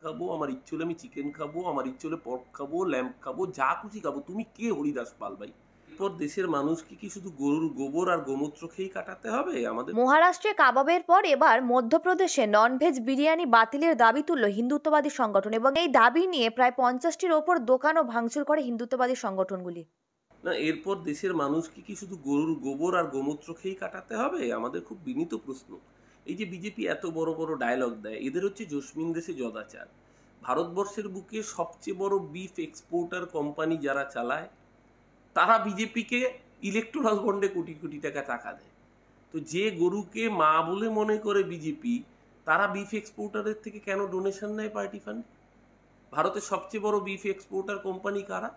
খাবো, আমার ইচ্ছে হলে আমি চিকেন খাবো, আমার ইচ্ছে হলে পর্ক খাবো, ল্যাম্প খাবো, যা খুশি খাবো। তুমি কে হরিদাস পাল ভাই? এরপর দেশের মানুষকে কি শুধু গরুর গোবর আর গোমূত্র খেয়েই কাটাতে হবে আমাদের? মহারাষ্ট্রে কাবাবের পর এবার মধ্যপ্রদেশে ননভেজ বিরিয়ানি বাতিলের দাবি তুলল হিন্দুত্ববাদী সংগঠন, এবং এই দাবি নিয়ে প্রায় 50টির ওপর দোকানও ভাঙচুর করে হিন্দুত্ববাদী সংগঠনগুলি। না, এরপর দেশের মানুষকে কি শুধু গরুর গোবর আর গোমূত্র খেয়েই কাটাতে হবে আমাদের? খুব বিনীত প্রশ্ন। এই যে বিজেপি এত বড় বড় ডায়লগ দেয়, এদের হচ্ছে জসমিন দেশে জদাচার। ভারতবর্ষের বুকে সবচেয়ে বড় বিফ এক্সপোর্টার কোম্পানি যারা চালায়, তারা বিজেপিকে ইলেকটোরাল বন্ডে কোটি কোটি টাকা দেয়। তো যে গরুকে মা বলে মনে করে বিজেপি, তারা বিফ এক্সপোর্টারের থেকে কেন ডোনেশন নেয় পার্টি ফান্ড? ভারতের সবচেয়ে বড় বিফ এক্সপোর্টার কোম্পানি কারা?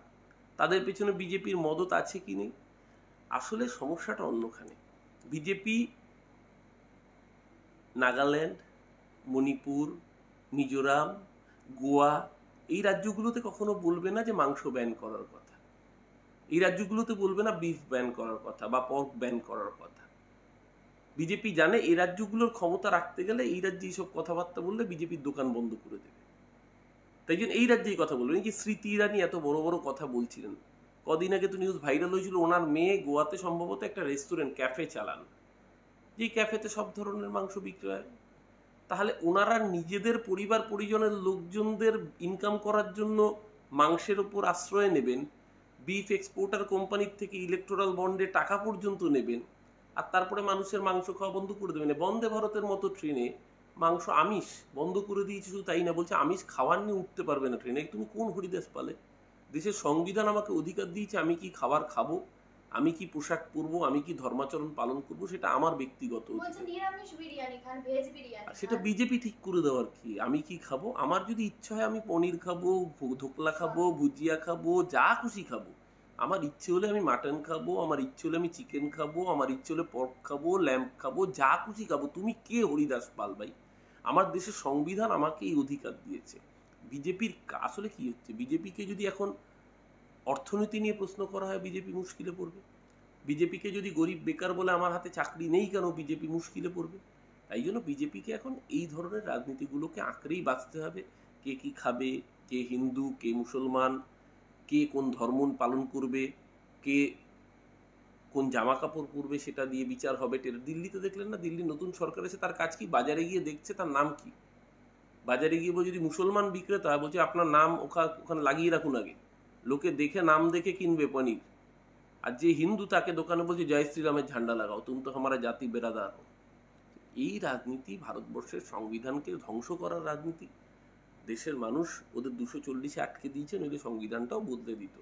তাদের পেছনে বিজেপির মদত আছে কি নেই? আসলে সমস্যাটা অন্যখানে। বিজেপি নাগাল্যান্ড, মণিপুর, মিজোরাম, গোয়া, এই রাজ্যগুলোতে কখনো বলবে না যে মাংস ব্যান করার কথা। এই রাজ্যগুলোতে বলবে না বিফ ব্যান করার কথা বা পর্ক ব্যান করার কথা। বিজেপি জানে এই রাজ্যগুলোর ক্ষমতা রাখতে গেলে এই রাজ্যে এইসব কথাবার্তা বললে বিজেপির দোকান বন্ধ করে দেবে। তাই জন্য এই রাজ্যেই কথা বলবেন। এই যে স্মৃতি ইরানি এত বড় বড় কথা বলছিলেন, কদিন আগে তো নিউজ ভাইরাল হয়েছিল, ওনার মেয়ে গোয়াতে সম্ভবত একটা রেস্টুরেন্ট ক্যাফে চালান, যেই ক্যাফেতে সব ধরনের মাংস বিক্রি হয়। তাহলে ওনারা নিজেদের পরিবার পরিজনের লোকজনদের ইনকাম করার জন্য মাংসের ওপর আশ্রয় নেবেন, বিফ এক্সপোর্টার কোম্পানির থেকে ইলেকটোরাল বন্ডে টাকা পর্যন্ত নেবেন, আর তারপরে মানুষের মাংস খাওয়া বন্ধ করে দেবেন। বন্দে ভারতের মতো ট্রেনে মাংস আমিষ বন্ধ করে দিয়েছে, শুধু তাই না, বলছে আমিষ খাবার নিয়ে উঠতে পারবে না ট্রেনে। তুমি কোন হরিদাস পালে? দেশের সংবিধান আমাকে অধিকার দিয়েছে আমি কি খাবার খাবো, আমি কি পোশাক পরবো, আমি কি ধর্মাচরণ পালন করবো, সেটা আমার ব্যক্তিগত অধিকার। আর সেটা বিজেপি ঠিক করে দেওয়ার কি? আমি কি খাবো? আমার যদি ইচ্ছা হয় আমি পনির খাবো, ধোকলা খাবো, ভুজিয়া খাবো, যা খুশি খাবো। আমার ইচ্ছে হলে আমি মাটন খাবো, আমার ইচ্ছে হলে আমি চিকেন খাবো, আমার ইচ্ছে হলে পর্ক খাবো, ল্যাম্প খাবো, যা খুশি খাবো। তুমি কে হরিদাস পাল ভাই? আমার দেশের সংবিধান আমাকে এই অধিকার দিয়েছে। বিজেপির আসলে কি হচ্ছে, বিজেপিকে যদি এখন অর্থনীতি নিয়ে প্রশ্ন করা হয়, বিজেপি মুশকিলে পড়বে। বিজেপিকে যদি গরিব বেকার বলে আমার হাতে চাকরি নেই কেন, বিজেপি মুশকিলে পড়বে। তাই জন্য বিজেপিকে এখন এই ধরনের রাজনীতিগুলোকে আঁকড়েই বাঁচতে হবে। কে কি খাবে, কে হিন্দু, কে মুসলমান, কে কোন ধর্ম পালন করবে, কে কোন জামা কাপড় পরবে, সেটা দিয়ে বিচার হবে। দিল্লিতে দেখলেন না, দিল্লি নতুন সরকার এসে তার কাজ কি? বাজারে গিয়ে দেখছে তার নাম কি। বাজারে গিয়ে যদি মুসলমান বিক্রেতা বলছে আপনার নাম ওখানে লাগিয়ে রাখুন আগে, লোকে দেখে নাম দেখে কিনবে পনির। আর যে হিন্দু তাকে দোকানে বলছে জয় শ্রীরামের ঝান্ডা লাগাও, তুমি তো हमारा জাতি বেরাদার হো। এই রাজনীতি ভারতবর্ষের সংবিধানকে ধ্বংস করার রাজনীতি। দেশের মানুষ ওদের 240-এ আটকে দিয়েছে, নইলে সংবিধানটাও বদলে দিত।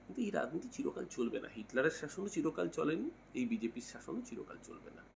কিন্তু এই রাজনীতি চিরকাল চলবে না। হিটলারের শাসনও চিরকাল চলেনি, এই বিজেপির শাসনও চিরকাল চলবে না।